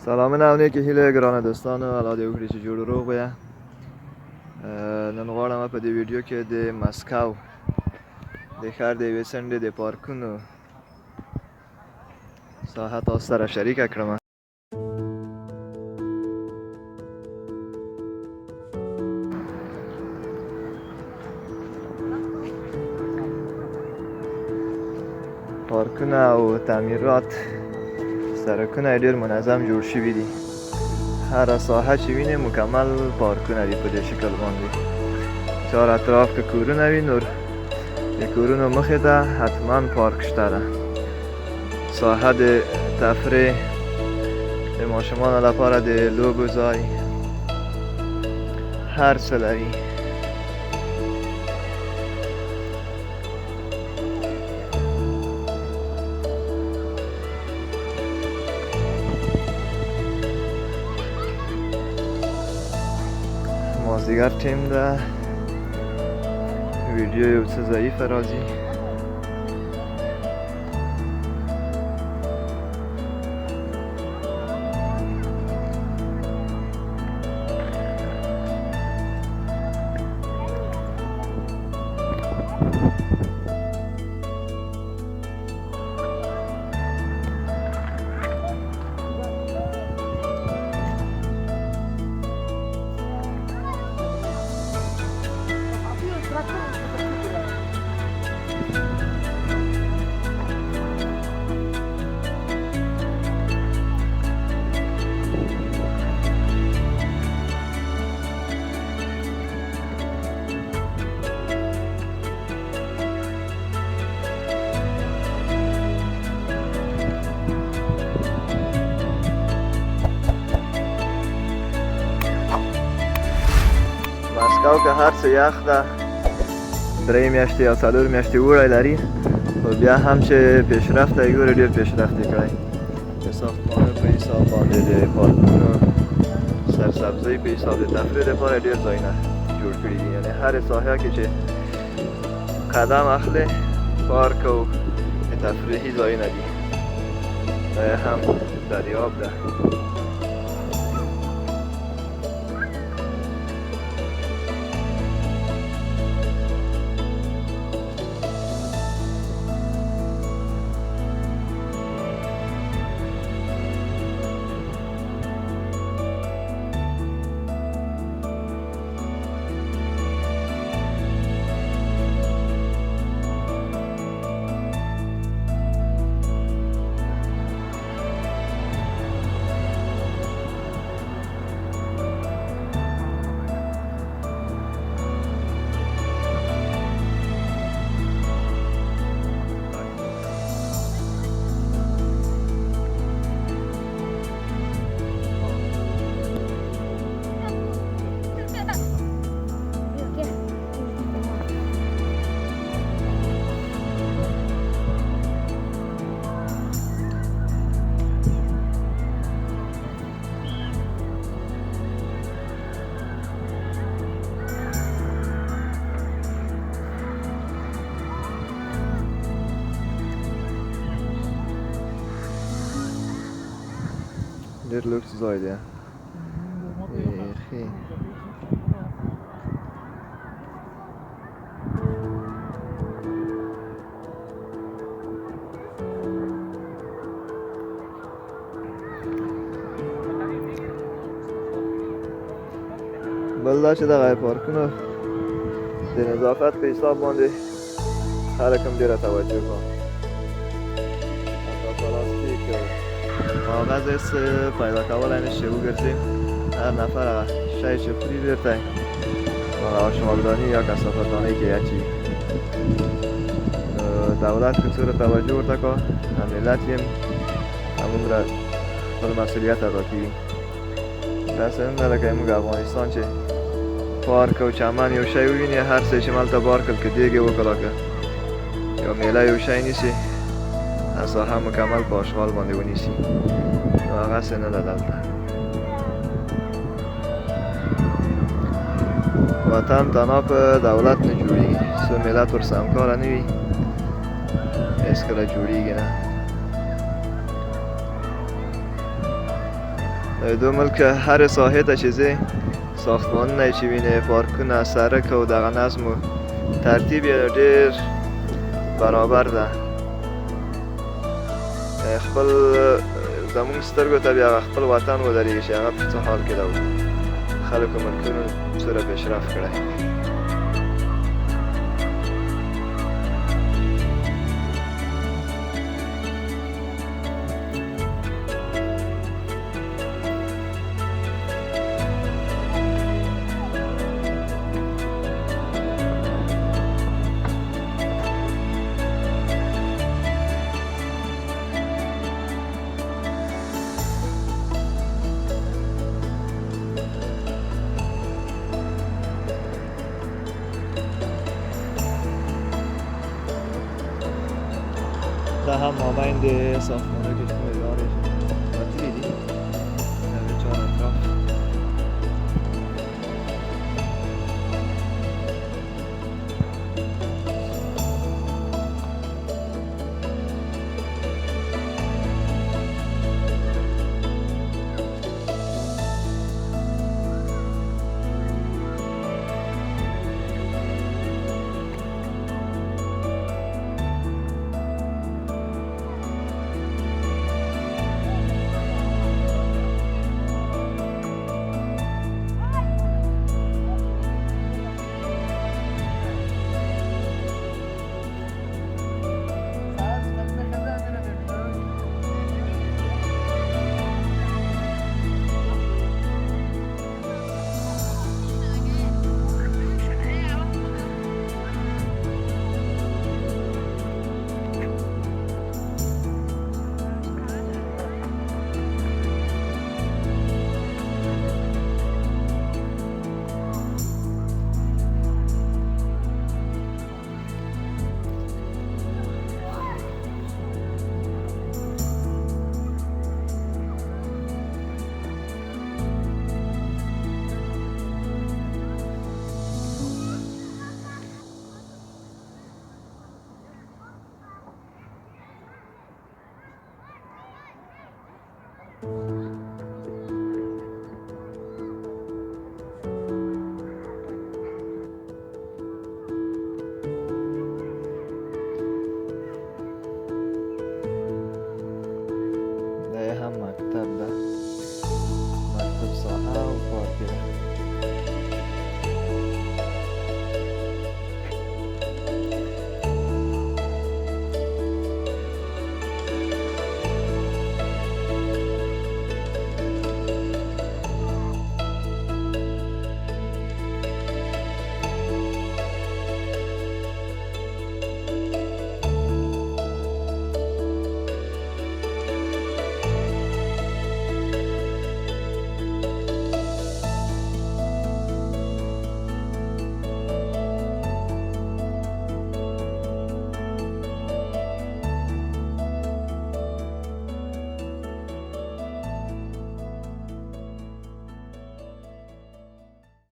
سلام ناونی که هیله ګرانه دوستانو الله دې وکړي چې جوړ روغ به یې. نن غواړم په دې ویډیو کې د مسکو د ښار د یوې څنډې د پارکونو ساحه تاسو سره شریکه کړم. پارکونه او تعمیرات سرکونه ډیر منظم جوړ شوي دي. هر ساحه چې وینې مکمل پارکونه دي په دې شکل باندې. چار اطراف که کورونه وي نور د کورونو مخې ته حتما پارک شته ده. ساحه د تفریح د ماشومانو لپاره د لوبو ځای هر څه لري. مازدیگر ټیم ده، ویډیو یو څه ضعیفه راځي. مسکو که هر څه یخ ده، 3 میاشتې یا 4 میاشتې اوړی لري، خو بیا هم چې پیشرفت یې ګورې ډېر پیشرفت یې کړی. د ساختمانو په حساب باندې د پارکونو سرسبزۍ په حساب د تفریح لپاره ډېر ځایونه جوړ کړي دي. یعنې هرې ساحه کې چې قدم اخلې پارک او د تفریحي ځایونه دي. دا هم دریاب ده. ډېر لوکس ځای دی. بیخي بل دا چې دغه پارکونو د نظافت په حساب باندې خلک هم ډېره توجه کوي. حتی پلاستیک کاغذ است پیدا کولای نشه وګرځي. هر نفر هغه شی چې خوري بیرته هغه آشغالدانی یا کثافتدانی کې اچوي. دولت که څومره توجه ورته کړه، ملت یې همومره خپل مسؤلیت ادا کوي. داسې نه ده لکه موږ افغانستان چې پارک او چمن یو شی وویني، هر څه چې ملته بار کړل که دیګ یې وکړه که یا میله یو شی نیسي ساحه مکمل په اشغال باندې ونیسي. نو هغسې نه ده دلته. وطن تنها په دولت نه جوړېږي، څو ملت ورسره همکاره نه وي هېڅکله جوړېږي نه. دو ملک هر ساحه ته چې ځې ساختمانونه چې وینې پارکونه سړک او دغه نظم و ترتیب یې ډېر برابر ده خپل زمونږ سترګو ته بیا خپل وطن ودرېږي چې هغه په څه حال کې ده او خلکو ملکونو څومره پیشرفت کړی ده هم مابین د ساختمان‌ها که شما